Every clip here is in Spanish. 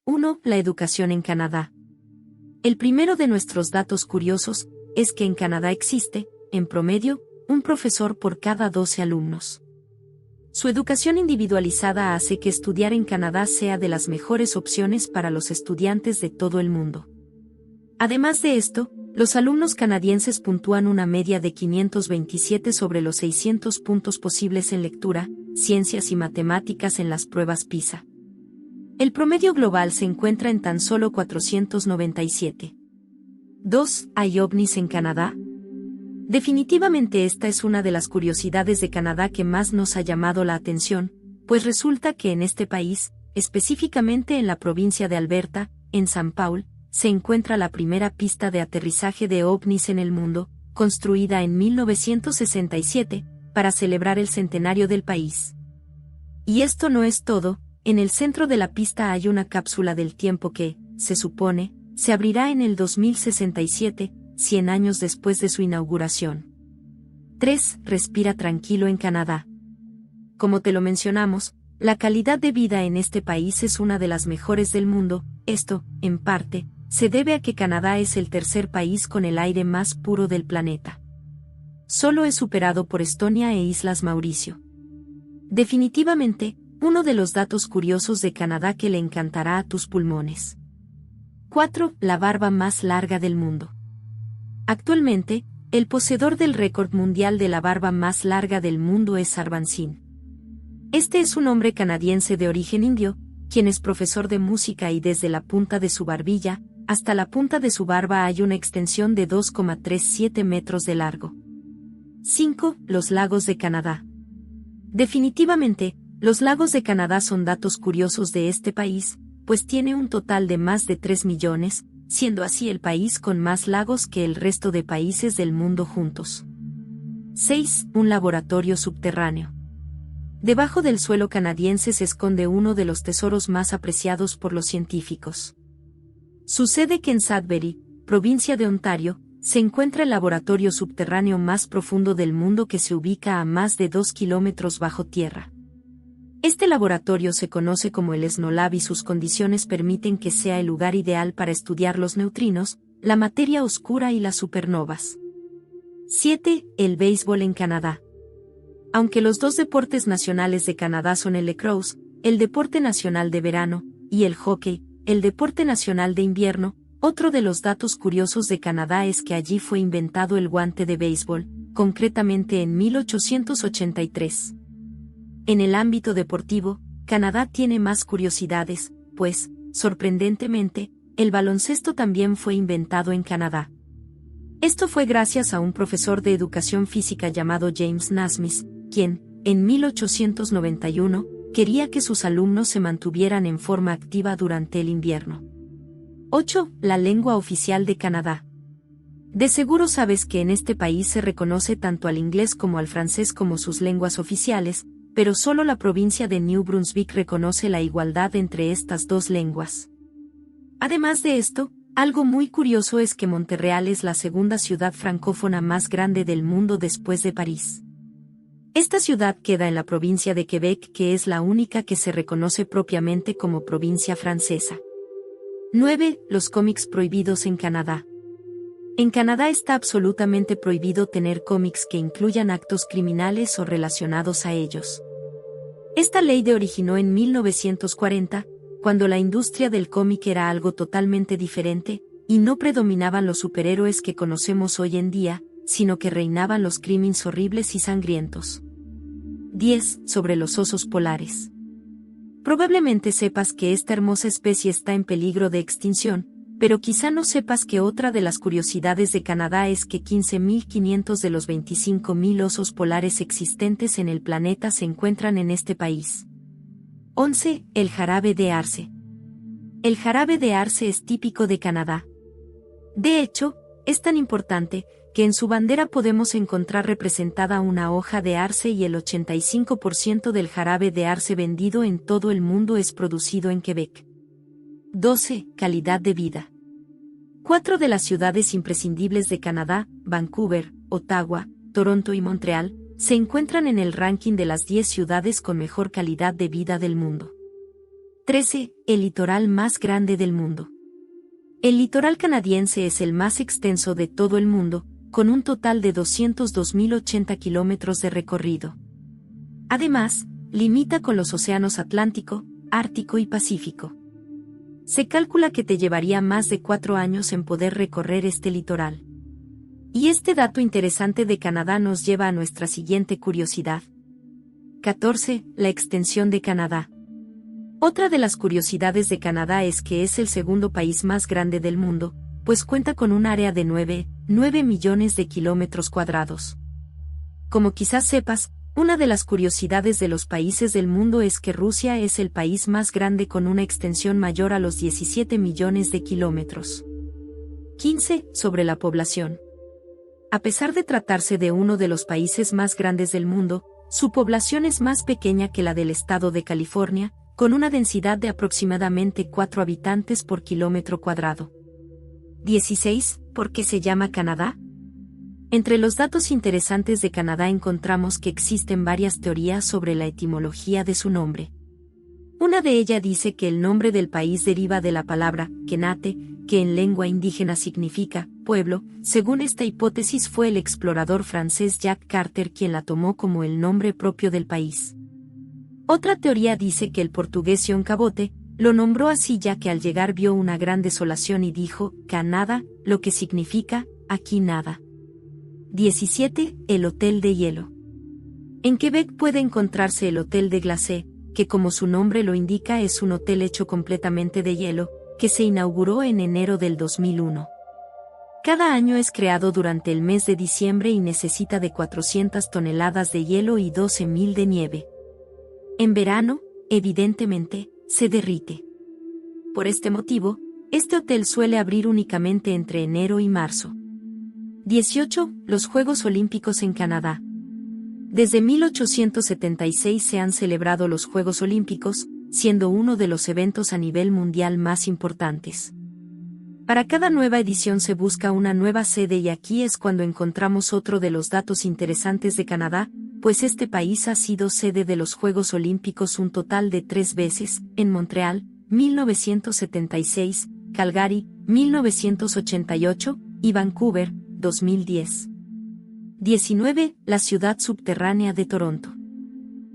1. La educación en Canadá. El primero de nuestros datos curiosos es que en Canadá existe, en promedio, un profesor por cada 12 alumnos. Su educación individualizada hace que estudiar en Canadá sea de las mejores opciones para los estudiantes de todo el mundo. Además de esto, los alumnos canadienses puntúan una media de 527 sobre los 600 puntos posibles en lectura, ciencias y matemáticas en las pruebas PISA. El promedio global se encuentra en tan solo 497. 2. ¿Hay ovnis en Canadá? Definitivamente esta es una de las curiosidades de Canadá que más nos ha llamado la atención, pues resulta que en este país, específicamente en la provincia de Alberta, en San Paul, se encuentra la primera pista de aterrizaje de ovnis en el mundo, construida en 1967, para celebrar el centenario del país. Y esto no es todo, en el centro de la pista hay una cápsula del tiempo que, se supone, se abrirá en el 2067, 100 años después de su inauguración. 3. Respira tranquilo en Canadá. Como te lo mencionamos, la calidad de vida en este país es una de las mejores del mundo. Esto, en parte, se debe a que Canadá es el tercer país con el aire más puro del planeta. Solo es superado por Estonia e Islas Mauricio. Definitivamente, uno de los datos curiosos de Canadá que le encantará a tus pulmones. 4. La barba más larga del mundo. Actualmente, el poseedor del récord mundial de la barba más larga del mundo es Sarban Singh. Este es un hombre canadiense de origen indio, quien es profesor de música y desde la punta de su barbilla hasta la punta de su barba hay una extensión de 2,37 metros de largo. 5. Los lagos de Canadá. Definitivamente, los lagos de Canadá son datos curiosos de este país, pues tiene un total de más de 3 millones, siendo así el país con más lagos que el resto de países del mundo juntos. 6. Un laboratorio subterráneo. Debajo del suelo canadiense se esconde uno de los tesoros más apreciados por los científicos. Sucede que en Sudbury, provincia de Ontario, se encuentra el laboratorio subterráneo más profundo del mundo que se ubica a más de 2 kilómetros bajo tierra. Este laboratorio se conoce como el SNOLAB y sus condiciones permiten que sea el lugar ideal para estudiar los neutrinos, la materia oscura y las supernovas. 7. El béisbol en Canadá. Aunque los dos deportes nacionales de Canadá son el lacrosse, el deporte nacional de verano, y el hockey, el deporte nacional de invierno, otro de los datos curiosos de Canadá es que allí fue inventado el guante de béisbol, concretamente en 1883. En el ámbito deportivo, Canadá tiene más curiosidades, pues, sorprendentemente, el baloncesto también fue inventado en Canadá. Esto fue gracias a un profesor de educación física llamado James Naismith, quien, en 1891, quería que sus alumnos se mantuvieran en forma activa durante el invierno. 8. La lengua oficial de Canadá. De seguro sabes que en este país se reconoce tanto al inglés como al francés como sus lenguas oficiales, pero solo la provincia de New Brunswick reconoce la igualdad entre estas dos lenguas. Además de esto, algo muy curioso es que Montreal es la segunda ciudad francófona más grande del mundo después de París. Esta ciudad queda en la provincia de Quebec, que es la única que se reconoce propiamente como provincia francesa. 9. Los cómics prohibidos en Canadá. En Canadá está absolutamente prohibido tener cómics que incluyan actos criminales o relacionados a ellos. Esta ley se originó en 1940, cuando la industria del cómic era algo totalmente diferente, y no predominaban los superhéroes que conocemos hoy en día, sino que reinaban los crímenes horribles y sangrientos. 10. Sobre los osos polares. Probablemente sepas que esta hermosa especie está en peligro de extinción, pero quizá no sepas que otra de las curiosidades de Canadá es que 15.500 de los 25.000 osos polares existentes en el planeta se encuentran en este país. 11. El jarabe de arce. El jarabe de arce es típico de Canadá. De hecho, es tan importante, que en su bandera podemos encontrar representada una hoja de arce y el 85% del jarabe de arce vendido en todo el mundo es producido en Quebec. 12. Calidad de vida. 4 de las ciudades imprescindibles de Canadá, Vancouver, Ottawa, Toronto y Montreal, se encuentran en el ranking de las 10 ciudades con mejor calidad de vida del mundo. 13. El litoral más grande del mundo. El litoral canadiense es el más extenso de todo el mundo, con un total de 202.080 kilómetros de recorrido. Además, limita con los océanos Atlántico, Ártico y Pacífico. Se calcula que te llevaría más de 4 años en poder recorrer este litoral. Y este dato interesante de Canadá nos lleva a nuestra siguiente curiosidad. 14. La extensión de Canadá. Otra de las curiosidades de Canadá es que es el segundo país más grande del mundo, pues cuenta con un área de 9 millones de kilómetros cuadrados. Como quizás sepas, una de las curiosidades de los países del mundo es que Rusia es el país más grande con una extensión mayor a los 17 millones de kilómetros. 15. Sobre la población. A pesar de tratarse de uno de los países más grandes del mundo, su población es más pequeña que la del estado de California, con una densidad de aproximadamente 4 habitantes por kilómetro cuadrado. 16. ¿Por qué se llama Canadá? Entre los datos interesantes de Canadá encontramos que existen varias teorías sobre la etimología de su nombre. Una de ellas dice que el nombre del país deriva de la palabra Kenate, que en lengua indígena significa pueblo. Según esta hipótesis fue el explorador francés Jacques Cartier quien la tomó como el nombre propio del país. Otra teoría dice que el portugués João Cabote lo nombró así ya que al llegar vio una gran desolación y dijo Canadá, lo que significa aquí nada. 17. El Hotel de Hielo. En Quebec puede encontrarse el Hotel de Glacé, que como su nombre lo indica es un hotel hecho completamente de hielo, que se inauguró en enero del 2001. Cada año es creado durante el mes de diciembre y necesita de 400 toneladas de hielo y 12.000 de nieve. En verano, evidentemente, se derrite. Por este motivo, este hotel suele abrir únicamente entre enero y marzo. 18. Los Juegos Olímpicos en Canadá. Desde 1876 se han celebrado los Juegos Olímpicos, siendo uno de los eventos a nivel mundial más importantes. Para cada nueva edición se busca una nueva sede y aquí es cuando encontramos otro de los datos interesantes de Canadá, pues este país ha sido sede de los Juegos Olímpicos un total de 3 veces, en Montreal, 1976, Calgary, 1988, y Vancouver, 2010. 19. La ciudad subterránea de Toronto.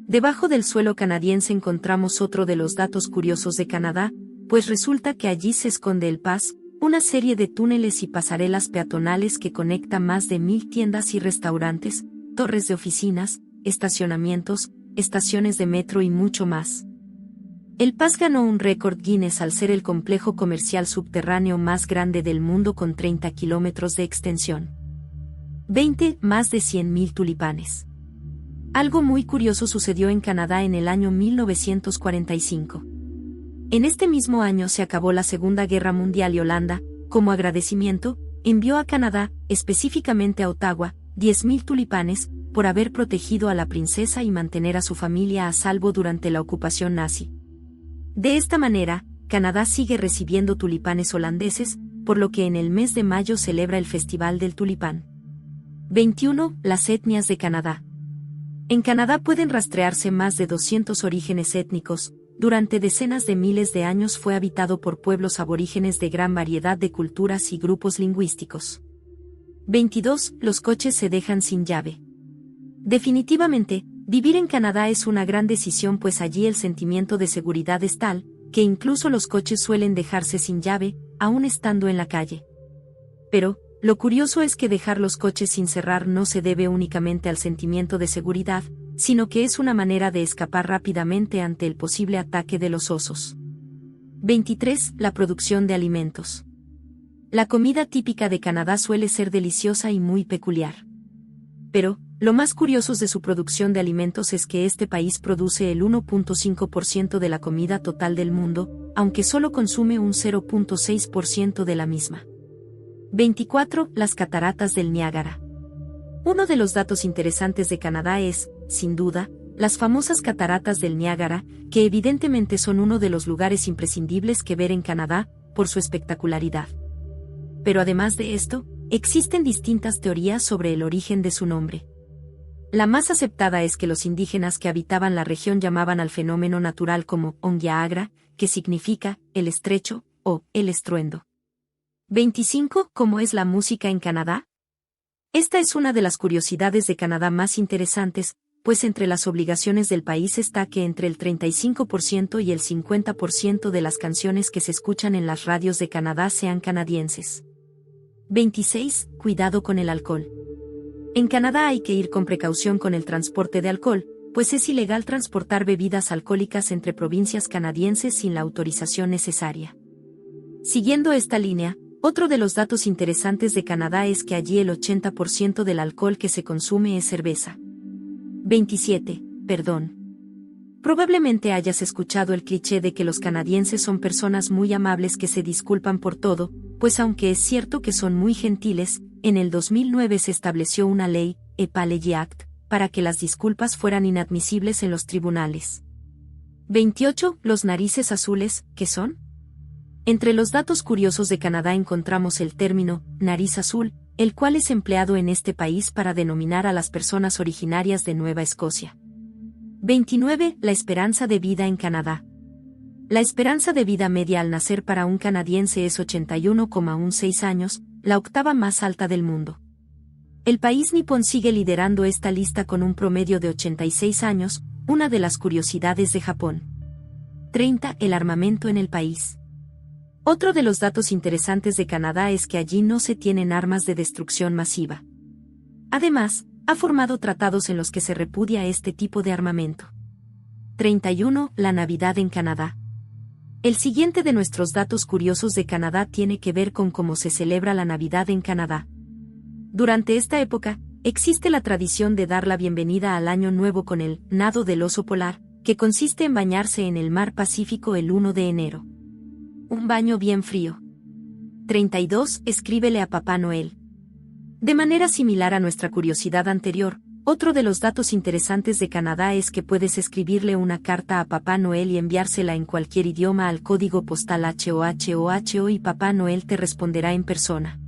Debajo del suelo canadiense encontramos otro de los datos curiosos de Canadá, pues resulta que allí se esconde el Pass, una serie de túneles y pasarelas peatonales que conecta más de 1,000 tiendas y restaurantes, torres de oficinas, estacionamientos, estaciones de metro y mucho más. El Pass ganó un récord Guinness al ser el complejo comercial subterráneo más grande del mundo con 30 kilómetros de extensión. 20. Más de 100.000 tulipanes. Algo muy curioso sucedió en Canadá en el año 1945. En este mismo año se acabó la Segunda Guerra Mundial y Holanda, como agradecimiento, envió a Canadá, específicamente a Ottawa, 10.000 tulipanes, por haber protegido a la princesa y mantener a su familia a salvo durante la ocupación nazi. De esta manera, Canadá sigue recibiendo tulipanes holandeses, por lo que en el mes de mayo celebra el Festival del Tulipán. 21. Las etnias de Canadá. En Canadá pueden rastrearse más de 200 orígenes étnicos. Durante decenas de miles de años fue habitado por pueblos aborígenes de gran variedad de culturas y grupos lingüísticos. 22. Los coches se dejan sin llave. Definitivamente, vivir en Canadá es una gran decisión pues allí el sentimiento de seguridad es tal, que incluso los coches suelen dejarse sin llave, aún estando en la calle. Pero, lo curioso es que dejar los coches sin cerrar no se debe únicamente al sentimiento de seguridad, sino que es una manera de escapar rápidamente ante el posible ataque de los osos. 23. La producción de alimentos. La comida típica de Canadá suele ser deliciosa y muy peculiar. Pero, lo más curioso de su producción de alimentos es que este país produce el 1.5% de la comida total del mundo, aunque solo consume un 0.6% de la misma. 24. Las cataratas del Niágara. Uno de los datos interesantes de Canadá es, sin duda, las famosas cataratas del Niágara, que evidentemente son uno de los lugares imprescindibles que ver en Canadá, por su espectacularidad. Pero además de esto, existen distintas teorías sobre el origen de su nombre. La más aceptada es que los indígenas que habitaban la región llamaban al fenómeno natural como Ongiagra, que significa el estrecho o el estruendo. 25. ¿Cómo es la música en Canadá? Esta es una de las curiosidades de Canadá más interesantes, pues entre las obligaciones del país está que entre el 35% y el 50% de las canciones que se escuchan en las radios de Canadá sean canadienses. 26. Cuidado con el alcohol. En Canadá hay que ir con precaución con el transporte de alcohol, pues es ilegal transportar bebidas alcohólicas entre provincias canadienses sin la autorización necesaria. Siguiendo esta línea, otro de los datos interesantes de Canadá es que allí el 80% del alcohol que se consume es cerveza. 27. Perdón. Probablemente hayas escuchado el cliché de que los canadienses son personas muy amables que se disculpan por todo, pues aunque es cierto que son muy gentiles, en el 2009 se estableció una ley, Apology Act, para que las disculpas fueran inadmisibles en los tribunales. 28. Los narices azules, ¿qué son? Entre los datos curiosos de Canadá encontramos el término nariz azul, el cual es empleado en este país para denominar a las personas originarias de Nueva Escocia. 29. La esperanza de vida en Canadá. La esperanza de vida media al nacer para un canadiense es 81,16 años, la octava más alta del mundo. El país nipón sigue liderando esta lista con un promedio de 86 años, una de las curiosidades de Japón. 30. El armamento en el país. Otro de los datos interesantes de Canadá es que allí no se tienen armas de destrucción masiva. Además, ha formado tratados en los que se repudia este tipo de armamento. 31. La Navidad en Canadá. El siguiente de nuestros datos curiosos de Canadá tiene que ver con cómo se celebra la Navidad en Canadá. Durante esta época, existe la tradición de dar la bienvenida al Año Nuevo con el nado del oso polar, que consiste en bañarse en el mar Pacífico el 1 de enero. Un baño bien frío. 32. Escríbele a Papá Noel. De manera similar a nuestra curiosidad anterior, otro de los datos interesantes de Canadá es que puedes escribirle una carta a Papá Noel y enviársela en cualquier idioma al código postal HOHOHO y Papá Noel te responderá en persona.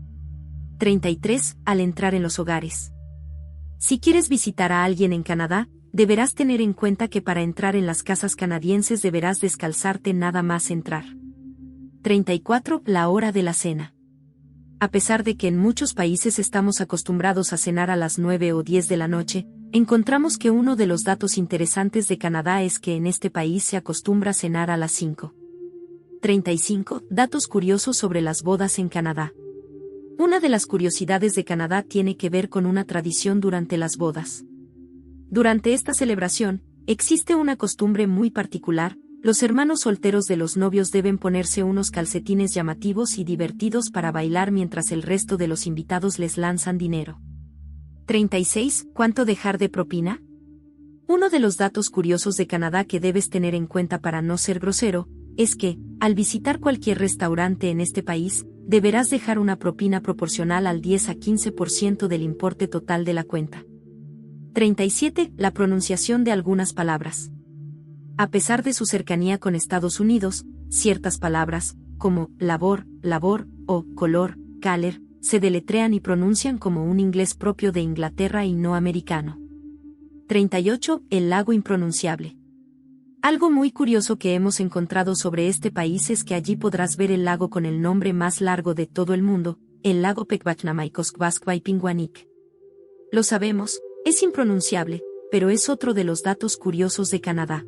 33. Al entrar en los hogares. Si quieres visitar a alguien en Canadá, deberás tener en cuenta que para entrar en las casas canadienses deberás descalzarte nada más entrar. 34. La hora de la cena. A pesar de que en muchos países estamos acostumbrados a cenar a las 9 o 10 de la noche, encontramos que uno de los datos interesantes de Canadá es que en este país se acostumbra a cenar a las 5. 35. Datos curiosos sobre las bodas en Canadá. Una de las curiosidades de Canadá tiene que ver con una tradición durante las bodas. Durante esta celebración, existe una costumbre muy particular. Los hermanos solteros de los novios deben ponerse unos calcetines llamativos y divertidos para bailar mientras el resto de los invitados les lanzan dinero. 36. ¿Cuánto dejar de propina? Uno de los datos curiosos de Canadá que debes tener en cuenta para no ser grosero, es que, al visitar cualquier restaurante en este país, deberás dejar una propina proporcional al 10 a 15% del importe total de la cuenta. 37. La pronunciación de algunas palabras. A pesar de su cercanía con Estados Unidos, ciertas palabras, como labor o color, color, se deletrean y pronuncian como un inglés propio de Inglaterra y no americano. 38. El lago impronunciable. Algo muy curioso que hemos encontrado sobre este país es que allí podrás ver el lago con el nombre más largo de todo el mundo, el lago Pekbachnamaykoskvaskvaipinguanik. Lo sabemos, es impronunciable, pero es otro de los datos curiosos de Canadá.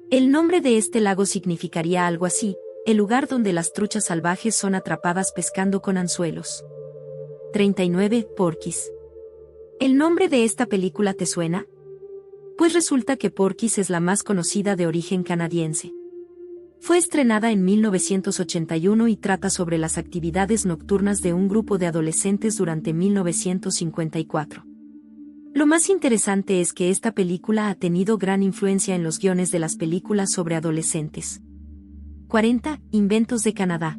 El nombre de este lago significaría algo así, el lugar donde las truchas salvajes son atrapadas pescando con anzuelos. 39. Porky's. ¿El nombre de esta película te suena? Pues resulta que Porky's es la más conocida de origen canadiense. Fue estrenada en 1981 y trata sobre las actividades nocturnas de un grupo de adolescentes durante 1954. Lo más interesante es que esta película ha tenido gran influencia en los guiones de las películas sobre adolescentes. 40. Inventos de Canadá.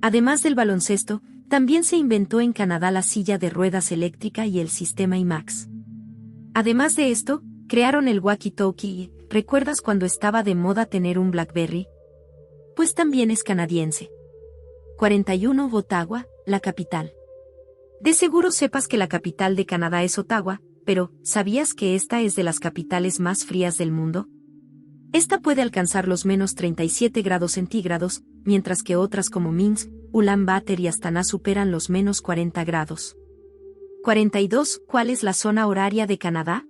Además del baloncesto, también se inventó en Canadá la silla de ruedas eléctrica y el sistema IMAX. Además de esto, crearon el walkie-talkie. ¿Recuerdas cuando estaba de moda tener un BlackBerry? Pues también es canadiense. 41. Ottawa, la capital. De seguro sepas que la capital de Canadá es Ottawa, pero ¿sabías que esta es de las capitales más frías del mundo? Esta puede alcanzar los -37 grados centígrados, mientras que otras como Minsk, Ulan Bator y Astana superan los -40 grados. 42. ¿Cuál es la zona horaria de Canadá?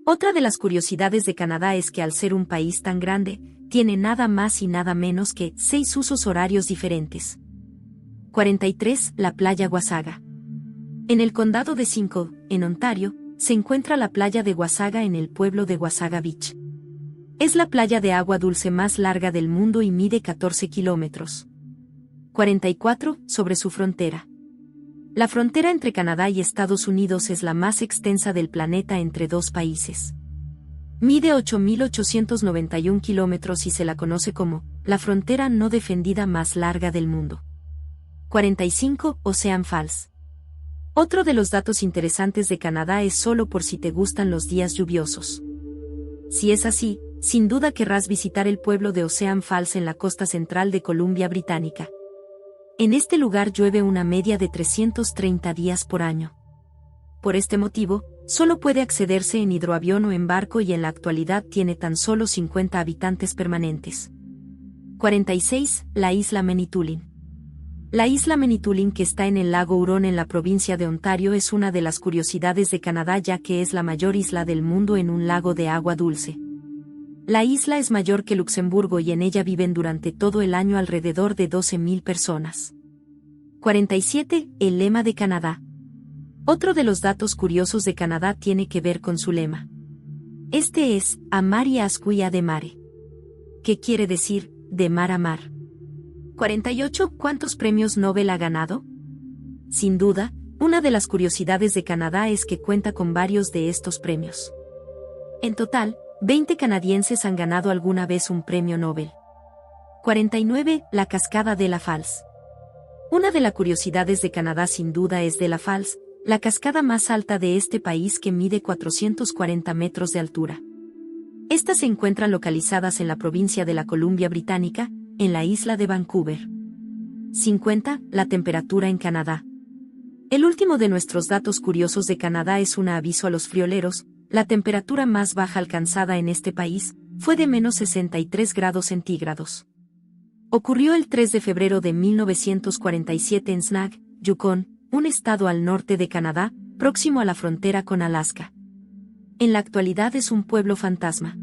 Otra de las curiosidades de Canadá es que al ser un país tan grande, tiene nada más y nada menos que 6 usos horarios diferentes. 43. La playa Wasaga. En el condado de Simcoe, en Ontario, se encuentra la playa de Wasaga en el pueblo de Wasaga Beach. Es la playa de agua dulce más larga del mundo y mide 14 kilómetros. 44. Sobre su frontera. La frontera entre Canadá y Estados Unidos es la más extensa del planeta entre dos países. Mide 8.891 kilómetros y se la conoce como la frontera no defendida más larga del mundo. 45. Ocean Falls. Otro de los datos interesantes de Canadá es solo por si te gustan los días lluviosos. Si es así, sin duda querrás visitar el pueblo de Ocean Falls en la costa central de Columbia Británica. En este lugar llueve una media de 330 días por año. Por este motivo, solo puede accederse en hidroavión o en barco y en la actualidad tiene tan solo 50 habitantes permanentes. 46. La isla Manitoulin. La isla Manitoulin, que está en el lago Huron en la provincia de Ontario, es una de las curiosidades de Canadá ya que es la mayor isla del mundo en un lago de agua dulce. La isla es mayor que Luxemburgo y en ella viven durante todo el año alrededor de 12.000 personas. 47. El lema de Canadá. Otro de los datos curiosos de Canadá tiene que ver con su lema. Este es, a mari ascuia de mare. ¿Qué quiere decir, de mar a mar? 48. ¿Cuántos premios Nobel ha ganado? Sin duda, una de las curiosidades de Canadá es que cuenta con varios de estos premios. En total, 20 canadienses han ganado alguna vez un premio Nobel. 49. La cascada de la Falls. Una de las curiosidades de Canadá sin duda es de la Falls, la cascada más alta de este país que mide 440 metros de altura. Estas se encuentran localizadas en la provincia de la Columbia Británica, en la isla de Vancouver. 50. La temperatura en Canadá. El último de nuestros datos curiosos de Canadá es un aviso a los frioleros. La temperatura más baja alcanzada en este país fue de -63 grados centígrados. Ocurrió el 3 de febrero de 1947 en Snag, Yukon, un estado al norte de Canadá, próximo a la frontera con Alaska. En la actualidad es un pueblo fantasma.